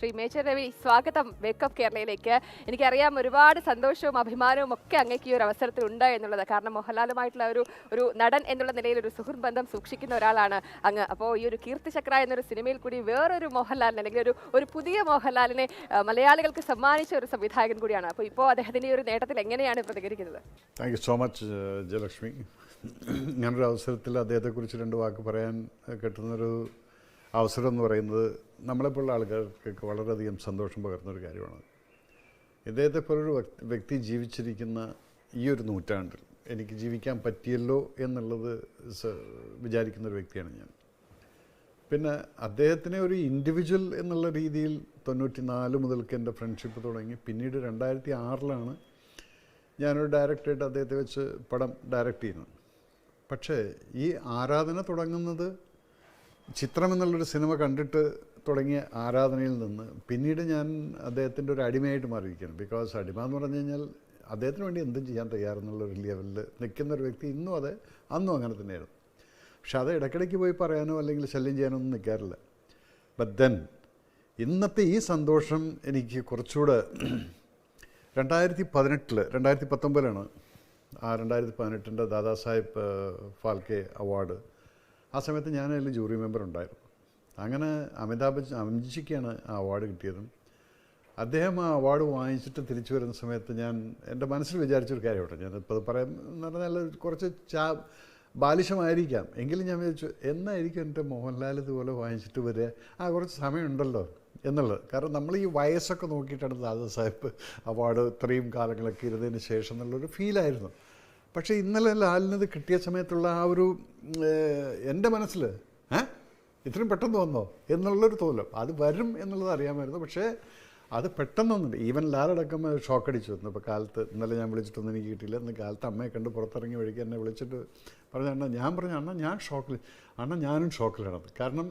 Shri major Ravi, സ്വാഗതം wake up കേരളയിലേക്ക്. എനിക്കറിയാം ഒരുപാട് സന്തോഷവും അഭിമാനവും ഒക്കെ അങ്ങേക്ക് ഈ ഒരു അവസരത്തിൽ ഉണ്ട് എന്നുള്ളത്. കാരണം മോഹൻലാലുമായിട്ടുള്ള ഒരു നടൻ എന്നുള്ള നിലയിൽ ഒരു സുഹൃത്ത് ബന്ധം സൂക്ഷിക്കുന്ന ഒരാളാണ് അങ്ങ്. അപ്പോൾ ഈ ഒരു കീർത്തിചക്ര എന്നൊരു സിനിമയിൽ കൂടി വേറൊരു മോഹൻലാലിനെ അല്ലെങ്കിൽ ഒരു പുതിയ മോഹൻലാലിനെ മലയാളികൾക്ക് സമ്മാനിച്ച ഒരു സംവിധായകൻ കൂടിയാണ്. അപ്പോൾ ഇപ്പോൾ അദ്ദേഹത്തിൻ്റെ ഈ ഒരു നേട്ടത്തിൽ എങ്ങനെയാണ് പ്രതികരിക്കുന്നത്? Thank you so much Jayalakshmi. ഞാനൊരു അവസരത്തിൽ അദ്ദേഹത്തെക്കുറിച്ച് രണ്ട് വാക്ക് പറയാൻ കിട്ടുന്നൊരു അവസരം എന്ന് പറയുന്നത് നമ്മളെപ്പോലുള്ള ആൾക്കാർക്ക് വളരെയധികം സന്തോഷം പകർന്നൊരു കാര്യമാണ്. ഇദ്ദേഹത്തെ പോലൊരു വ്യക്തി ജീവിച്ചിരിക്കുന്ന ഈ ഒരു നൂറ്റാണ്ടിൽ എനിക്ക് ജീവിക്കാൻ പറ്റിയല്ലോ എന്നുള്ളത് വിചാരിക്കുന്നൊരു വ്യക്തിയാണ് ഞാൻ. പിന്നെ അദ്ദേഹത്തിനെ ഒരു ഇൻഡിവിജ്വൽ എന്നുള്ള രീതിയിൽ 94 മുതൽക്ക് എൻ്റെ ഫ്രണ്ട്ഷിപ്പ് തുടങ്ങി. പിന്നീട് 2006 ഞാനൊരു ഡയറക്ടറായിട്ട് അദ്ദേഹത്തെ വെച്ച് പടം ഡയറക്റ്റ് ചെയ്യുന്നത്. പക്ഷേ ഈ ആരാധന തുടങ്ങുന്നത് ചിത്രം എന്നുള്ളൊരു സിനിമ കണ്ടിട്ട് തുടങ്ങിയ ആരാധനയിൽ നിന്ന് പിന്നീട് ഞാൻ അദ്ദേഹത്തിൻ്റെ ഒരു അടിമയായിട്ട് മാറിയിരിക്കുകയാണ്. ബിക്കോസ് അടിമ എന്ന് പറഞ്ഞു കഴിഞ്ഞാൽ അദ്ദേഹത്തിന് വേണ്ടി എന്തും ചെയ്യാൻ തയ്യാറെന്നുള്ളൊരു ലെവലിൽ നിൽക്കുന്നൊരു വ്യക്തി ഇന്നും അതെ, അന്നും അങ്ങനെ തന്നെയായിരുന്നു. പക്ഷെ അത് ഇടയ്ക്കിടയ്ക്ക് പോയി പറയാനോ അല്ലെങ്കിൽ ശല്യം ചെയ്യാനോ ഒന്നും നിൽക്കാറില്ല. ബട്ട് ദെൻ ഇന്നത്തെ ഈ സന്തോഷം എനിക്ക് കുറച്ചുകൂടെ 2019 ആ 2018 ദാദാസാഹിബ് ഫാൽക്കെ അവാർഡ്. ആ സമയത്ത് ഞാൻ അതിൽ ജൂറി മെമ്പർ ഉണ്ടായിരുന്നു. അങ്ങനെ അമിതാഭ് ആ അവാർഡ് കിട്ടിയതും അദ്ദേഹം ആ അവാർഡ് വാങ്ങിച്ചിട്ട് തിരിച്ചു വരുന്ന സമയത്ത് ഞാൻ എൻ്റെ മനസ്സിൽ വിചാരിച്ചൊരു കാര്യമാണ്. ഞാനിപ്പോൾ അത് പറയാൻ എന്ന് പറഞ്ഞാൽ കുറച്ച് ബാലിശമായിരിക്കാം, എങ്കിലും ഞാൻ വിചാരിച്ചു എന്നായിരിക്കും എൻ്റെ മോഹൻലാൽ ഇതുപോലെ വാങ്ങിച്ചിട്ട് വരിക, കുറച്ച് സമയമുണ്ടല്ലോ എന്നുള്ളത്. കാരണം നമ്മൾ ഈ വയസ്സൊക്കെ നോക്കിയിട്ടാണ് ദാദാസാഹിബ് അവാർഡ് ഇത്രയും കാലങ്ങളൊക്കെ ഇരുന്നതിന് ശേഷം എന്നുള്ളൊരു ഫീലായിരുന്നു. പക്ഷേ ഇന്നലെ ലാലിനത് കിട്ടിയ സമയത്തുള്ള ആ ഒരു എൻ്റെ മനസ്സിൽ ഇത്രയും പെട്ടെന്ന് വന്നോ എന്നുള്ളൊരു തോന്നൽ, അത് വരും എന്നുള്ളത് അറിയാമായിരുന്നു. പക്ഷേ അത് പെട്ടെന്നൊന്നുമില്ല. ഈവൻ ലാലടക്കം ഷോക്കടിച്ചു. ഇപ്പോൾ കാലത്ത് ഇന്നലെ ഞാൻ വിളിച്ചിട്ടൊന്നും എനിക്ക് കിട്ടിയില്ല. ഇന്ന് കാലത്ത് അമ്മയെ കണ്ട് പുറത്തിറങ്ങി വഴിക്ക് എന്നെ വിളിച്ചിട്ട് പറഞ്ഞു, അണ്ണ ഞാൻ ഷോക്കിൽ, ഞാനും ഷോക്കിലാണ്. കാരണം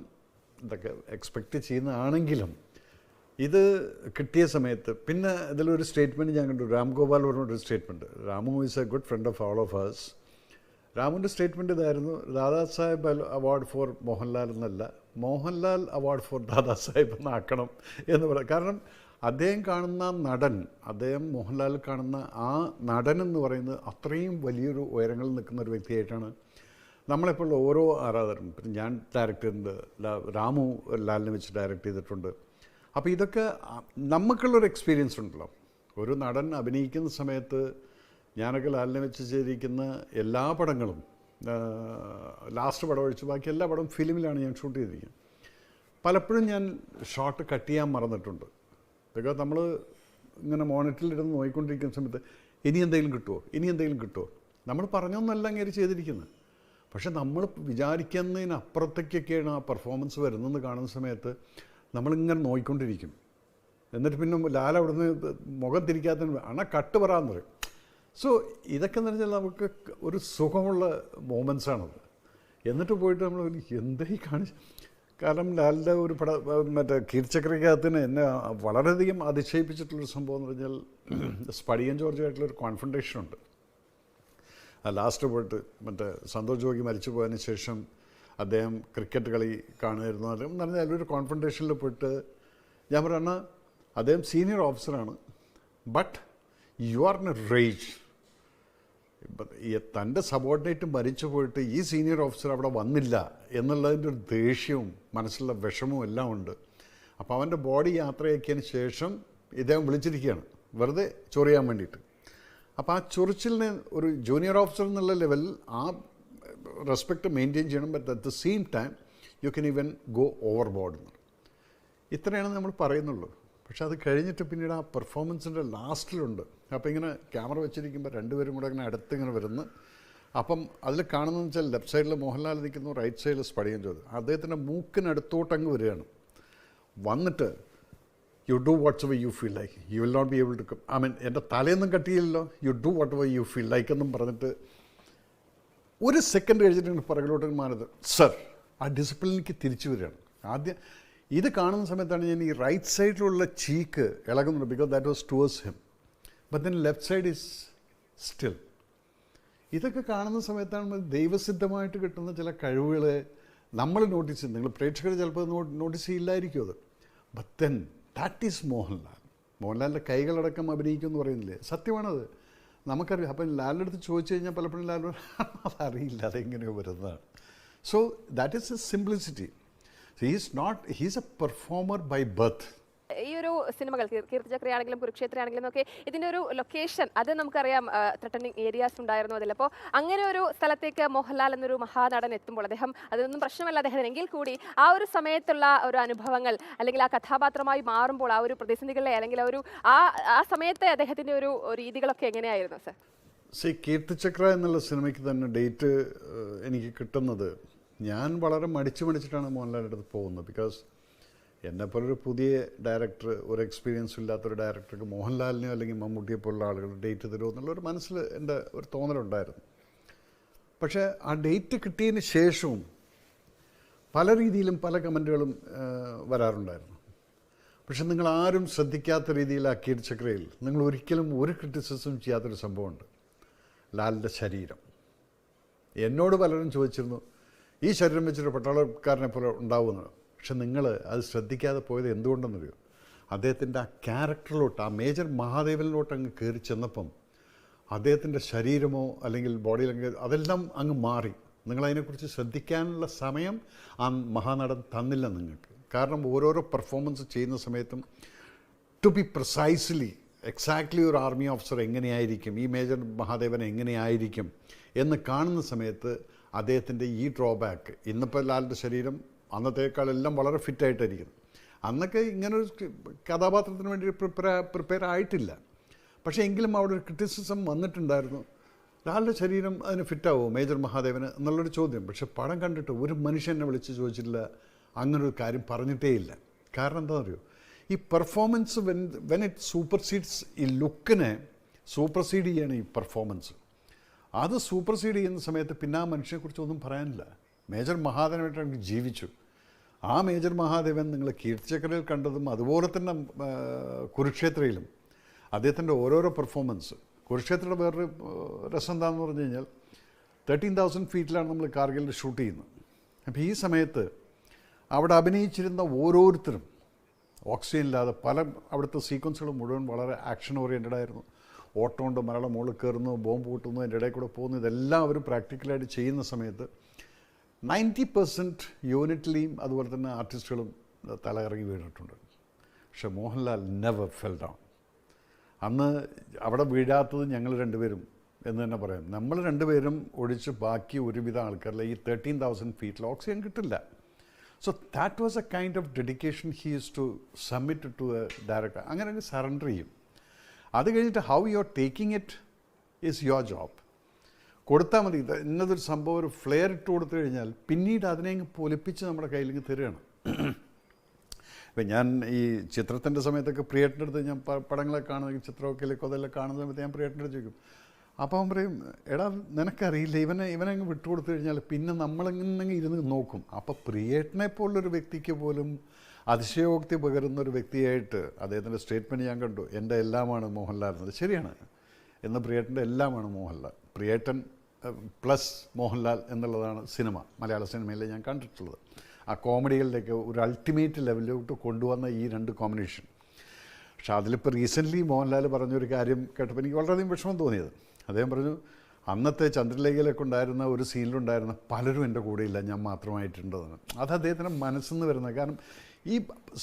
ഇതൊക്കെ എക്സ്പെക്റ്റ് ചെയ്യുന്നതാണെങ്കിലും ഇത് കിട്ടിയ സമയത്ത് പിന്നെ ഇതിലൊരു സ്റ്റേറ്റ്മെൻറ്റ് ഞാൻ കണ്ടു. രാം ഗോപാൽ പറഞ്ഞൊരു statement. Ramu is a good friend of all of us. രാമുവിൻ്റെ സ്റ്റേറ്റ്മെൻറ്റ് ഇതായിരുന്നു, ദാദാസാഹിബ് അവാർഡ് ഫോർ മോഹൻലാൽ എന്നല്ല, മോഹൻലാൽ അവാർഡ് ഫോർ ദാദാസാഹിബ് എന്നാക്കണം എന്ന് പറയാം. കാരണം അദ്ദേഹം കാണുന്ന നടൻ, അദ്ദേഹം മോഹൻലാൽ കാണുന്ന ആ നടൻ എന്ന് പറയുന്നത് അത്രയും വലിയൊരു ഉയരങ്ങളിൽ നിൽക്കുന്ന ഒരു വ്യക്തിയായിട്ടാണ് നമ്മളെപ്പോഴുള്ള ഓരോ ആരാധകരും. പിന്നെ ഞാൻ ഡയറക്റ്റ് ചെയ്തിട്ടുണ്ട്, രാമു ലാലിനെ വെച്ച് ഡയറക്റ്റ് ചെയ്തിട്ടുണ്ട്. അപ്പോൾ ഇതൊക്കെ നമുക്കുള്ളൊരു എക്സ്പീരിയൻസ് ഉണ്ടല്ലോ. ഒരു നടൻ അഭിനയിക്കുന്ന സമയത്ത് ഞാനൊക്കെ ലാലിനെ വെച്ച് ചെയ്തിരിക്കുന്ന എല്ലാ പടങ്ങളും, ലാസ്റ്റ് പടം ഒഴിച്ച് ബാക്കി എല്ലാ പടവും ഫിലിമിലാണ് ഞാൻ ഷൂട്ട് ചെയ്തിരിക്കുന്നത്. പലപ്പോഴും ഞാൻ ഷോട്ട് കട്ട് ചെയ്യാൻ മറന്നിട്ടുണ്ട്. ബിക്കോസ് നമ്മൾ ഇങ്ങനെ മോണിറ്ററിലിരുന്ന് നോക്കിക്കൊണ്ടിരിക്കുന്ന സമയത്ത് ഇനി എന്തെങ്കിലും കിട്ടുമോ നമ്മൾ പറഞ്ഞൊന്നല്ല അങ്ങനെ ചെയ്തിരിക്കുന്നത്. പക്ഷെ നമ്മൾ വിചാരിക്കുന്നതിനപ്പുറത്തേക്കൊക്കെയാണ് ആ പെർഫോമൻസ് വരുന്നതെന്ന് കാണുന്ന സമയത്ത് നമ്മളിങ്ങനെ നോക്കിക്കൊണ്ടിരിക്കും. എന്നിട്ട് പിന്നെ ലാൽ അവിടുന്ന് മുഖം തിരിക്കാത്ത കട്ട് പറയാമെന്ന് പറയും. സോ ഇതൊക്കെ എന്ന് പറഞ്ഞാൽ നമുക്ക് ഒരു സുഖമുള്ള മൊമെൻറ്റ്സാണത്. എന്നിട്ട് പോയിട്ട് നമ്മൾ എന്തായി കാണിച്ചു. കാരണം ലാലിൻ്റെ ഒരു മറ്റേ കീർത്തിചക്രയ്ക്കകത്തിന് എന്നെ വളരെയധികം അതിശയിപ്പിച്ചിട്ടുള്ളൊരു സംഭവം എന്ന് പറഞ്ഞാൽ സ്പടിയൻ ജോർജുമായിട്ടുള്ളൊരു കോൺഫ്രണ്ടേഷനുണ്ട്. ലാസ്റ്റ് പോയിട്ട് മറ്റേ സന്തോഷ് ജോഗി മരിച്ചു പോയതിന് ശേഷം അദ്ദേഹം ക്രിക്കറ്റ് കളി കാണുമായിരുന്നു. എന്ന് പറഞ്ഞാൽ അതിലൊരു കോൺഫ്രണ്ടേഷനിൽ പോയിട്ട് ഞാൻ പറഞ്ഞ അദ്ദേഹം സീനിയർ ഓഫീസറാണ്, but you are in a rage. തൻ്റെ സബോർഡിനേറ്റ് മരിച്ചു പോയിട്ട് ഈ സീനിയർ ഓഫീസർ അവിടെ വന്നില്ല എന്നുള്ളതിൻ്റെ ഒരു ദേഷ്യവും മനസ്സിലുള്ള വിഷമവും എല്ലാം ഉണ്ട്. അപ്പോൾ അവൻ്റെ ബോഡി യാത്രയാക്കിയതിന് ശേഷം ഇദ്ദേഹം വിളിച്ചിരിക്കുകയാണ് വെറുതെ ചൊറിയാൻ വേണ്ടിയിട്ട്. അപ്പോൾ ആ ചൊറിച്ചിലിന് ഒരു ജൂനിയർ ഓഫീസർ എന്നുള്ള ലെവലിൽ ആ റെസ്പെക്റ്റ് മെയിൻറ്റെയിൻ ചെയ്യണം. But at the same time you can even go over board എന്ന്. ഇത്രയാണ് നമ്മൾ പറയുന്നുള്ളൂ. പക്ഷെ അത് കഴിഞ്ഞിട്ട് പിന്നീട് ആ പെർഫോമൻസിൻ്റെ ലാസ്റ്റിലുണ്ട്. അപ്പോൾ ഇങ്ങനെ ക്യാമറ വെച്ചിരിക്കുമ്പോൾ രണ്ടുപേരും കൂടെ ഇങ്ങനെ അടുത്തിങ്ങനെ വരുന്നു. അപ്പം അതിൽ കാണുന്നതെന്ന് വെച്ചാൽ ലെഫ്റ്റ് സൈഡിൽ മോഹൻലാൽ നിൽക്കുന്നു, റൈറ്റ് സൈഡിൽ സ്പടിയൻ ജോർജ്. അദ്ദേഹത്തിൻ്റെ മൂക്കിനടുത്തോട്ടങ്ങ് വരികയാണ്. വന്നിട്ട് you do whatsoever you feel like, you will not be able to എൻ്റെ തലേന്നും കട്ടിയില്ലല്ലോ, you do whatever you feel like എന്നും പറഞ്ഞിട്ട് ഒരു സെക്കൻഡ് കഴിച്ചിട്ട് പുറകിലോട്ട് മാറുന്നത്. സർ, ആ ഡിസിപ്ലിനിക്ക് തിരിച്ചു വരികയാണ്. ആദ്യം ഇത് കാണുന്ന സമയത്താണ് ഞാൻ ഈ റൈറ്റ് സൈഡിലുള്ള ചീക്ക് ഇളകുന്നുണ്ട്. Because that was towards him, but then left side is still. ഇതൊക്കെ കാണുന്ന സമയത്താണ് ദൈവസിദ്ധമായിട്ട് കിട്ടുന്ന ചില കഴിവുകളെ നമ്മൾ നോട്ടീസ് ചെയ്യും. നിങ്ങൾ പ്രേക്ഷകർ ചിലപ്പോൾ നോട്ടീസ് ചെയ്യില്ലായിരിക്കും അത്. But then that is Mohanlal. മോഹൻലാലിൻ്റെ കൈകളടക്കം അഭിനയിക്കും എന്ന് പറയുന്നില്ലേ, സത്യമാണത്. നമുക്കറിയാം. അപ്പം ലാലിൻ്റെ അടുത്ത് ചോദിച്ചു കഴിഞ്ഞാൽ പലപ്പോഴും ലാൽ അതറിയില്ല, അതെങ്ങനെയോ വരുന്നതാണ്. So that is a simplicity. He's a performer by birth. ഈ ഒരു സിനിമകൾ കീർത്തിചക്രയാണെങ്കിലും കുരുക്ഷേത്രയാണെങ്കിലും ഒക്കെ ഇതിന്റെ ഒരു ലൊക്കേഷൻ അത് നമുക്കറിയാം, ത്രട്ടനിങ് ഏരിയാസ് ഉണ്ടായിരുന്നു അതിൽ. അപ്പോൾ അങ്ങനെ ഒരു സ്ഥലത്തേക്ക് മോഹൻലാൽ എന്നൊരു മഹാനടൻ എത്തുമ്പോൾ അദ്ദേഹം അതൊന്നും പ്രശ്നമല്ല അദ്ദേഹത്തിന്, എങ്കിൽ കൂടി ആ ഒരു സമയത്തുള്ള ഒരു അനുഭവങ്ങൾ അല്ലെങ്കിൽ ആ കഥാപാത്രമായി മാറുമ്പോൾ ആ ഒരു പ്രതിസന്ധികളെ അല്ലെങ്കിൽ ആ സമയത്തെ അദ്ദേഹത്തിന്റെ ഒരു രീതികളൊക്കെ എങ്ങനെയായിരുന്നു സർ? കീർത്തിചക്ര എന്നുള്ള സിനിമയ്ക്ക് തന്നെ ഡേറ്റ് എനിക്ക് കിട്ടുന്നത് ഞാൻ വളരെ മടിച്ചിട്ടാണ് മോഹൻലാലിൻ്റെ അടുത്ത് പോകുന്നത്. ബിക്കോസ് എന്നെപ്പോലൊരു പുതിയ ഡയറക്ടർ, ഒരു എക്സ്പീരിയൻസ് ഇല്ലാത്തൊരു ഡയറക്ടർക്ക് മോഹൻലാലിനെയോ അല്ലെങ്കിൽ മമ്മൂട്ടിയെ പോലുള്ള ആളുകൾ ഡേറ്റ് തരുമോ എന്നുള്ളൊരു മനസ്സിൽ എൻ്റെ ഒരു തോന്നലുണ്ടായിരുന്നു. പക്ഷേ ആ ഡേറ്റ് കിട്ടിയതിന് ശേഷവും പല രീതിയിലും പല കമൻറ്റുകളും വരാറുണ്ടായിരുന്നു. പക്ഷെ നിങ്ങൾ ആരും ശ്രദ്ധിക്കാത്ത രീതിയിൽ ആ കീർത്തിചക്രയിൽ നിങ്ങൾ ഒരിക്കലും ഒരു ക്രിറ്റിസിസം ചെയ്യാത്തൊരു സംഭവമുണ്ട്, ലാലിൻ്റെ ശരീരം. എന്നോട് പലരും ചോദിച്ചിരുന്നു ഈ ശരീരം വെച്ചിട്ട് പട്ടാളക്കാരനെ പോലെ ഉണ്ടാവുമെന്ന്. പക്ഷെ നിങ്ങൾ അത് ശ്രദ്ധിക്കാതെ പോയത് എന്തുകൊണ്ടെന്നറിയോ? അദ്ദേഹത്തിൻ്റെ ആ ക്യാരക്ടറിലോട്ട്, ആ മേജർ മഹാദേവനിലോട്ട് അങ്ങ് കയറി ചെന്നപ്പം അദ്ദേഹത്തിൻ്റെ ശരീരമോ അല്ലെങ്കിൽ ബോഡി ലാംഗ്വേജ് അതെല്ലാം അങ്ങ് മാറി. നിങ്ങളതിനെക്കുറിച്ച് ശ്രദ്ധിക്കാനുള്ള സമയം ആ മഹാനടൻ തന്നില്ല നിങ്ങൾക്ക്. കാരണം ഓരോരോ പെർഫോമൻസ് ചെയ്യുന്ന സമയത്തും ടു ബി പ്രിസൈസ്ലി എക്സാക്ട്ലി ഒരു ആർമി ഓഫീസർ എങ്ങനെയായിരിക്കും, ഈ മേജർ മഹാദേവൻ എങ്ങനെയായിരിക്കും എന്ന് കാണുന്ന സമയത്ത് അദ്ദേഹത്തിൻ്റെ ഈ ഡ്രോബാക്ക്. ഇന്നിപ്പോൾ ലാലിൻ്റെ ശരീരം അന്നത്തേക്കാളെല്ലാം വളരെ ഫിറ്റായിട്ടായിരിക്കും. അന്നൊക്കെ ഇങ്ങനൊരു കഥാപാത്രത്തിന് വേണ്ടി പ്രിപ്പയർ ആയിട്ടില്ല. പക്ഷേ എങ്കിലും അവിടെ ഒരു ക്രിറ്റിസിസം വന്നിട്ടുണ്ടായിരുന്നു, ലാലിൻ്റെ ശരീരം അതിന് ഫിറ്റാവുമോ മേജർ മഹാദേവന് എന്നുള്ളൊരു ചോദ്യം. പക്ഷെ പടം കണ്ടിട്ട് ഒരു മനുഷ്യനെ വിളിച്ച് ചോദിച്ചിട്ടില്ല, അങ്ങനൊരു കാര്യം പറഞ്ഞിട്ടേ ഇല്ല. കാരണം എന്താ അറിയോ, ഈ പെർഫോമൻസ് വെൻ ഇറ്റ് സൂപ്പർസീഡ്സ്, ഈ ലുക്കിനെ സൂപ്പർസീഡ് ചെയ്യാണ് ഈ പെർഫോമൻസ്. അത് സൂപ്പർസീഡ് ചെയ്യുന്ന സമയത്ത് പിന്നെ ആ മനുഷ്യനെക്കുറിച്ച് ഒന്നും പറയാനില്ല. മേജർ മഹാദേവനായിട്ട് ജീവിച്ചു. ആ മേജർ മഹാദേവൻ നിങ്ങൾ കീർത്തിചക്രയിൽ കണ്ടതും അതുപോലെ തന്നെ കുരുക്ഷേത്രയിലും അദ്ദേഹത്തിൻ്റെ ഓരോരോ പെർഫോമൻസ്. കുരുക്ഷേത്രയുടെ വേറൊരു രസം എന്താണെന്ന് പറഞ്ഞു കഴിഞ്ഞാൽ 13,000 ഫീറ്റിലാണ് നമ്മൾ കാർഗിലിൽ ഷൂട്ട് ചെയ്യുന്നത്. അപ്പോൾ ഈ സമയത്ത് അവിടെ അഭിനയിച്ചിരുന്ന ഓരോരുത്തരും ഓക്സിജൻ ഇല്ലാതെ അവിടുത്തെ സീക്വൻസുകൾ മുഴുവൻ വളരെ ആക്ഷൻ ഓറിയൻറ്റഡ് ആയിരുന്നു. ഓട്ടം കൊണ്ട് മലയാളം മുകളിൽ കയറുന്നു, ബോംബ് പൊട്ടുന്നു, അതിൻ്റെ ഇടയിൽ കൂടെ പോകുന്നു, ഇതെല്ലാം അവർ പ്രാക്ടിക്കലായിട്ട് ചെയ്യുന്ന സമയത്ത് 90% യൂണിറ്റിലെയും അതുപോലെ തന്നെ ആർട്ടിസ്റ്റുകളും തലകറങ്ങി വീണിട്ടുണ്ട്. പക്ഷെ മോഹൻലാൽ നെവർ ഫെൽ ഡൗൺ. അന്ന് അവിടെ വീഴാത്തത് ഞങ്ങൾ രണ്ടുപേരും എന്ന് തന്നെ പറയാം. നമ്മൾ രണ്ടുപേരും ഒഴിച്ച് ബാക്കി ഒരുവിധ ആൾക്കാരിലെ ഈ 13,000 ഫീറ്റിൽ ഓക്സിജൻ കിട്ടില്ല. So that was a kind of dedication he is to submit to a director. അങ്ങനെ സറണ്ടർ ചെയ്യും. അത് കഴിഞ്ഞിട്ട് how you are taking it is your job. കൊടുത്താൽ മതി. ഇന്നതൊരു സംഭവം ഒരു ഫ്ലെയർ ഇട്ട് കൊടുത്തു കഴിഞ്ഞാൽ പിന്നീട് അതിനെ പൊലിപ്പിച്ച് നമ്മുടെ കയ്യിലേക്ക് തരികയാണ്. ഇപ്പം ഞാൻ ഈ ചിത്രത്തിൻ്റെ സമയത്തൊക്കെ പ്രിയേട്ടൻ്റെ അടുത്ത് ഞാൻ പടങ്ങളൊക്കെ കാണുന്ന ചിത്രമൊക്കെ അതെല്ലാം കാണുന്ന സമയത്ത് ഞാൻ പ്രിയേട്ടൻ്റെ അടുത്ത് ചോദിക്കും. അപ്പോൾ അവൻ പറയും, എടാ നിനക്കറിയില്ല, ഇവനെ അങ്ങ് വിട്ടുകൊടുത്തു കഴിഞ്ഞാൽ പിന്നെ നമ്മളിങ്ങനെ ഇരുന്ന് നോക്കും. അപ്പോൾ പ്രിയേട്ടനെ പോലുള്ളൊരു വ്യക്തിക്ക് പോലും അതിശയോക്തി പകരുന്നൊരു വ്യക്തിയായിട്ട് അദ്ദേഹത്തിൻ്റെ സ്റ്റേറ്റ്മെൻറ്റ് ഞാൻ കണ്ടു. എൻ്റെ എല്ലാമാണ് മോഹൻലാൽ എന്നത്. ശരിയാണ്, എന്ന് പ്രിയേട്ടൻ്റെ എല്ലാമാണ് മോഹൻലാൽ. പ്രിയേട്ടൻ പ്ലസ് മോഹൻലാൽ എന്നുള്ളതാണ് സിനിമ, മലയാള സിനിമയിൽ ഞാൻ കണ്ടിട്ടുള്ളത്. ആ കോമഡികളിലേക്ക് ഒരു അൾട്ടിമേറ്റ് ലെവലിലോട്ട് കൊണ്ടുവന്ന ഈ രണ്ട് കോമ്പിനേഷൻ. പക്ഷെ അതിലിപ്പോൾ റീസെൻ്റ്ലി മോഹൻലാൽ പറഞ്ഞൊരു കാര്യം കേട്ടപ്പോൾ എനിക്ക് വളരെയധികം വിഷമം തോന്നിയത്. അദ്ദേഹം പറഞ്ഞു, അന്നത്തെ ചന്ദ്രലേഖയിലൊക്കെ ഉണ്ടായിരുന്ന ഒരു സീനിലുണ്ടായിരുന്ന പലരും എൻ്റെ കൂടെയില്ല, ഞാൻ മാത്രമായിട്ടുണ്ടെന്ന്. അത് അദ്ദേഹത്തിൻ്റെ മനസ്സിൽ നിന്ന് വരുന്നത്. കാരണം ഈ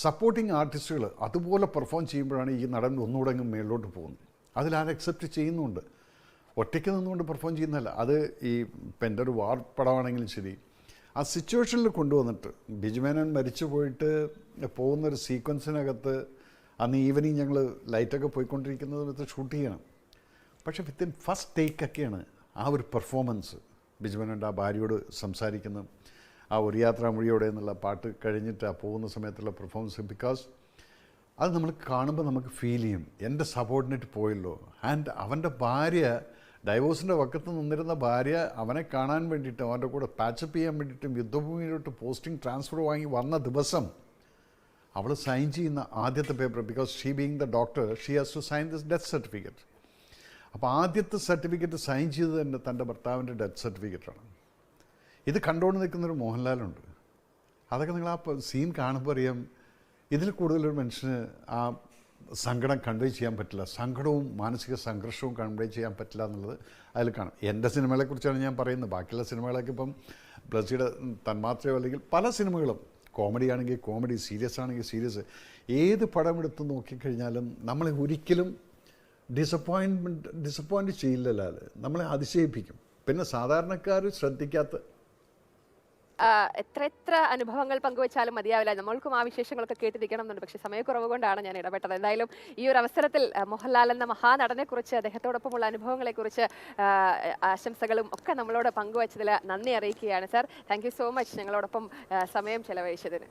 സപ്പോർട്ടിങ് ആർട്ടിസ്റ്റുകൾ അതുപോലെ പെർഫോം ചെയ്യുമ്പോഴാണ് ഈ നടൻ ഒന്നുകൂടെ അങ്ങ് മേളിലോട്ട് പോകുന്നത്. അതിലാരും അക്സെപ്റ്റ് ചെയ്യുന്നുണ്ട്. ഒറ്റയ്ക്ക് നിന്നുകൊണ്ട് പെർഫോം ചെയ്യുന്നതല്ല. അത് ഈ ഇപ്പം എൻ്റെ ഒരു വാർ പടമാണെങ്കിലും ശരി, ആ സിറ്റുവേഷനിൽ കൊണ്ടുവന്നിട്ട് ബിജുമേനോൻ മരിച്ചു പോയിട്ട് പോകുന്നൊരു സീക്വൻസിനകത്ത് അന്ന് ഈവനിങ് ഞങ്ങൾ ലൈറ്റൊക്കെ പോയിക്കൊണ്ടിരിക്കുന്നത് സമയത്ത് ഷൂട്ട് ചെയ്യണം. പക്ഷേ വിത്തിൻ ഫസ്റ്റ് ടേക്കൊക്കെയാണ് ആ ഒരു പെർഫോമൻസ്. ബിജുമേനോൻ്റെ ആ ഭാര്യയോട് സംസാരിക്കുന്ന ആ ഒരു യാത്രാമൊഴിയോടെ എന്നുള്ള പാട്ട് കഴിഞ്ഞിട്ട് ആ പോകുന്ന സമയത്തുള്ള പെർഫോമൻസ്. ബിക്കോസ് അത് നമ്മൾ കാണുമ്പോൾ നമുക്ക് ഫീൽ ചെയ്യും, എൻ്റെ സബോർഡിനേറ്റ് പോയല്ലോ. ആൻഡ് അവൻ്റെ ഭാര്യ, ഡൈവോഴ്സിൻ്റെ വക്കത്ത് നിന്നിരുന്ന ഭാര്യ അവനെ കാണാൻ വേണ്ടിയിട്ടും അവൻ്റെ കൂടെ പാച്ചപ്പ് ചെയ്യാൻ വേണ്ടിയിട്ടും യുദ്ധഭൂമിയിലോട്ട് പോസ്റ്റിംഗ് ട്രാൻസ്ഫർ വാങ്ങി വന്ന ദിവസം അവൾ സൈൻ ചെയ്യുന്ന ആദ്യത്തെ paper, because she being the doctor she has to sign this death certificate. അപ്പോൾ ആദ്യത്തെ സർട്ടിഫിക്കറ്റ് സൈൻ ചെയ്തത് തന്നെ തൻ്റെ ഭർത്താവിൻ്റെ ഡെത്ത് സർട്ടിഫിക്കറ്റാണ്. ഇത് കണ്ടുകൊണ്ട് നിൽക്കുന്നൊരു മോഹൻലാലുണ്ട്. അതൊക്കെ നിങ്ങൾ ആ സീൻ കാണുമ്പോൾ അറിയാം, ഇതിൽ കൂടുതലൊരു മനുഷ്യന് ആ സങ്കടം കൺവേ ചെയ്യാൻ പറ്റില്ല, സങ്കടവും മാനസിക സംഘർഷവും കൺവേ ചെയ്യാൻ പറ്റില്ല എന്നുള്ളത് അതിൽ കാണാം. എൻ്റെ സിനിമകളെക്കുറിച്ചാണ് ഞാൻ പറയുന്നത്. ബാക്കിയുള്ള സിനിമകളൊക്കെ ഇപ്പം ബ്ലസ്സിയുടെ തന്മാത്രയോ അല്ലെങ്കിൽ പല സിനിമകളും കോമഡി ആണെങ്കിൽ കോമഡി, സീരിയസ് ആണെങ്കിൽ സീരിയസ്, ഏത് പടം എടുത്ത് നോക്കിക്കഴിഞ്ഞാലും നമ്മളെ ഒരിക്കലും ഡിസപ്പോയിൻറ്റ് ചെയ്യില്ലല്ലോ. നമ്മളെ അതിശയിപ്പിക്കും. പിന്നെ സാധാരണക്കാർ ശ്രദ്ധിക്കാത്ത എത്ര അനുഭവങ്ങൾ പങ്കുവച്ചാലും മതിയാവില്ല. നമ്മൾക്കും ആ വിശേഷങ്ങളൊക്കെ കേട്ടിരിക്കണം എന്നുണ്ട്. പക്ഷേ സമയക്കുറവ് കൊണ്ടാണ് ഞാൻ ഇടപെട്ടത്. എന്തായാലും ഈ ഒരു അവസരത്തിൽ മോഹൻലാൽ എന്ന മഹാനടനെക്കുറിച്ച്, അദ്ദേഹത്തോടൊപ്പമുള്ള അനുഭവങ്ങളെക്കുറിച്ച് ആശംസകളും ഒക്കെ നമ്മളോട് പങ്കുവച്ചതിൽ നന്ദി അറിയിക്കുകയാണ്. Sir, thank you so much ഞങ്ങളോടൊപ്പം സമയം ചെലവഴിച്ചതിന്.